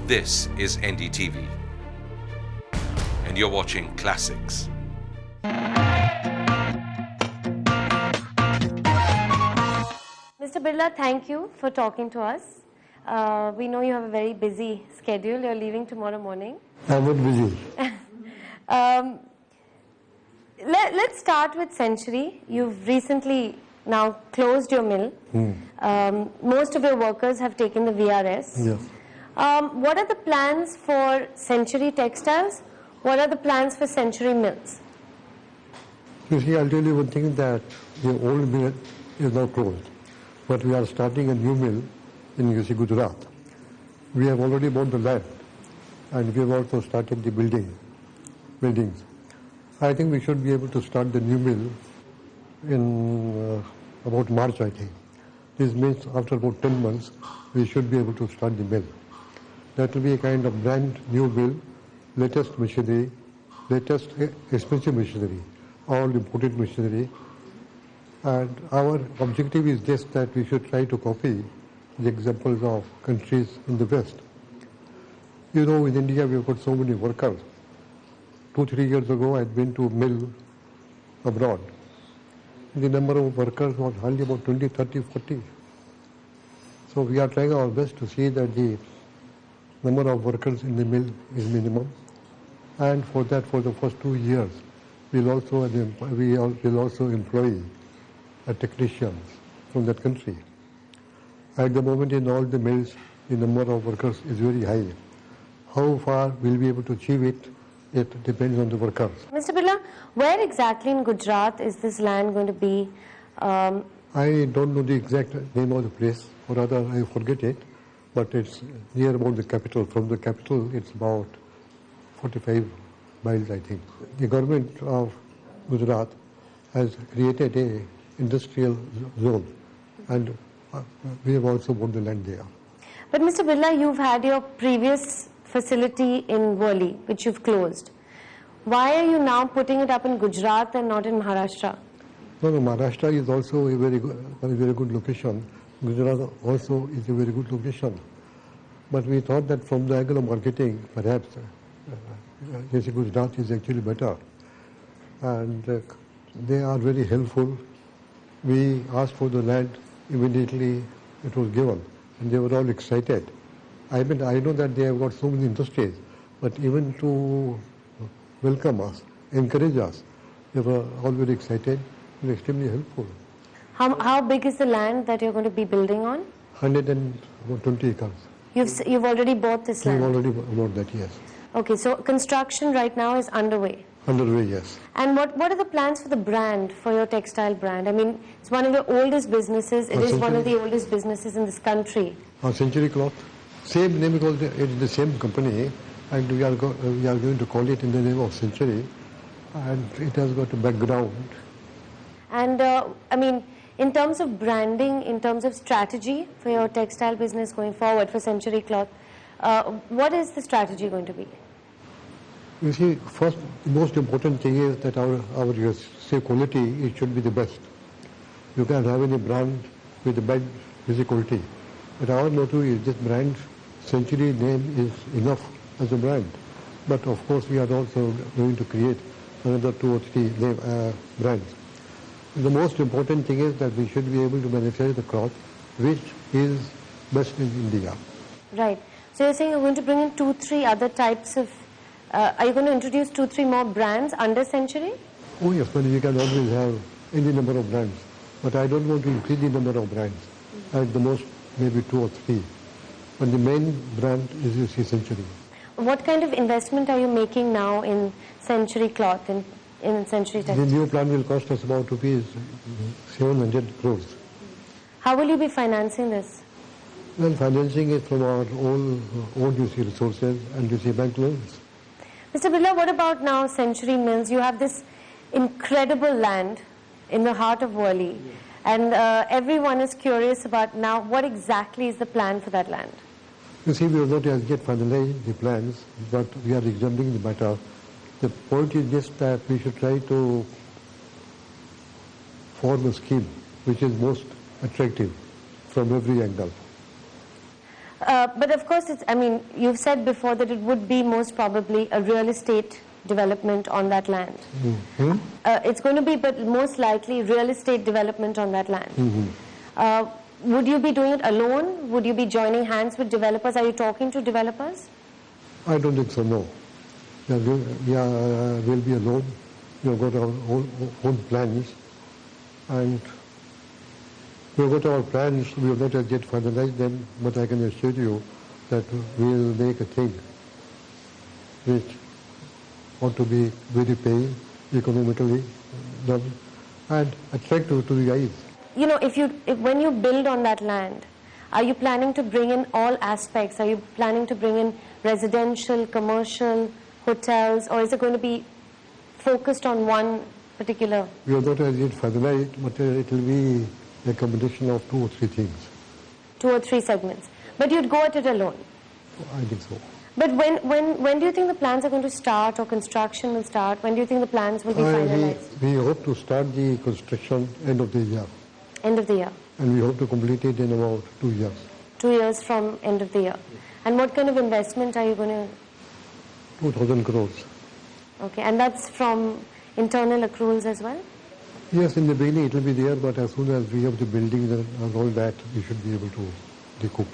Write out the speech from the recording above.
This is Ndtv, and you're watching Classics. Mr. Birla, thank you for talking to us. We know you have a very busy schedule. You're leaving tomorrow morning. I'm not busy. Let's start with Century. You've recently now closed your mill. Most of your workers have taken the VRS. Yes. What are the plans for Century Textiles? What are the plans for Century Mills? You see, I'll tell you one thing, that the old mill is now closed. But we are starting a new mill in Gujarat. We have already bought the land and we have also started the buildings. I think we should be able to start the new mill in about March, I think. This means after about 10 months, we should be able to start the mill. That will be a kind of brand new mill, latest machinery, latest expensive machinery, all imported machinery. And our objective is this, that we should try to copy the examples of countries in the West. You know, in India we've got so many workers. 2-3 years ago I'd been to a mill abroad. The number of workers was hardly about 20, 30, 40. So we are trying our best to see that the number of workers in the mill is minimum. And for that, for the first 2 years, we will also employ technicians from that country. At the moment in all the mills, the number of workers is very high. How far we'll be able to achieve it, it depends on the workers. Mr. Birla, where exactly in Gujarat is this land going to be? I don't know the exact name of the place, or rather I forget it, but it's near about the capital. From the capital, it's about 45 miles, I think. The government of Gujarat has created a industrial zone, and we have also bought the land there. But Mr. Birla, you've had your previous facility in Worli, which you've closed. Why are you now putting it up in Gujarat and not in Maharashtra? No, Maharashtra is also a very good location. Gujarat also is a very good location. But we thought that from the angle of marketing, perhaps Gujarat is actually better. And they are very helpful. We asked for the land, immediately it was given, and they were all excited. I mean, I know that they have got so many industries, but even to welcome us, encourage us, they were all very excited and extremely helpful. How big is the land that you're going to be building on? 120 acres. You've already bought this land? We've already bought that, yes. Okay, so construction right now is underway? Underway, yes. And what are the plans for the brand, for your textile brand? I mean, it's one of the oldest businesses. It is one of the oldest businesses in this country. Century Cloth. Same name, because it is the same company, and we are going to call it in the name of Century, and it has got a background. And I mean, in terms of branding, in terms of strategy for your textile business going forward for Century Cloth, what is the strategy going to be? You see, first, the most important thing is that our quality, it should be the best. You can't have any brand with a bad quality. But our motto is this brand, Century name is enough as a brand. But of course, we are also going to create another 2 or 3 brands. The most important thing is that we should be able to manufacture the cloth which is best in India. Right. So you're saying you're going to bring in 2-3 other types of, are you going to introduce 2-3 more brands under Century? Oh yes, but we can always have any number of brands. But I don't want to increase the number of brands. At the most, maybe 2 or 3. But the main brand is Century. What kind of investment are you making now in Century Cloth, in Century Textiles? The new plant will cost us about rupees 700 crores. How will you be financing this? Well, financing it from our own resources and bank loans. Mr. Birla, what about now Century Mills? You have this incredible land in the heart of Worli, and everyone is curious about now what exactly is the plan for that land? You see, we have not yet finalized the plans, but we are examining the matter. The point is just that we should try to form a scheme which is most attractive from every angle. But of course, you've said before that it would be most probably a real estate development on that land. Mm-hmm. It's going to be, but most likely, real estate development on that land. Mm-hmm. Would you be doing it alone? Would you be joining hands with developers? Are you talking to developers? I don't think so, no. We'll be alone. We've got our own plans. And we've got our plans. We have not yet finalized them, but I can assure you that we'll make a thing which ought to be very paying, economically done, and attractive to the eyes. You know, when you build on that land, are you planning to bring in all aspects? Are you planning to bring in residential, commercial, hotels, or is it going to be focused on one particular? We have not yet finalized, but it will be a combination of 2 or 3 things. 2 or 3 segments. But you'd go at it alone? I think so. But when do you think the plans are going to start, or construction will start? When do you think the plans will be finalized? We hope to start the construction end of the year. End of the year. And we hope to complete it in about 2 years. 2 years from end of the year. And what kind of investment are you going to? 2,000 crores. Okay, and that's from internal accruals as well? Yes, in the beginning it will be there, but as soon as we have the buildings and all that, we should be able to recoup.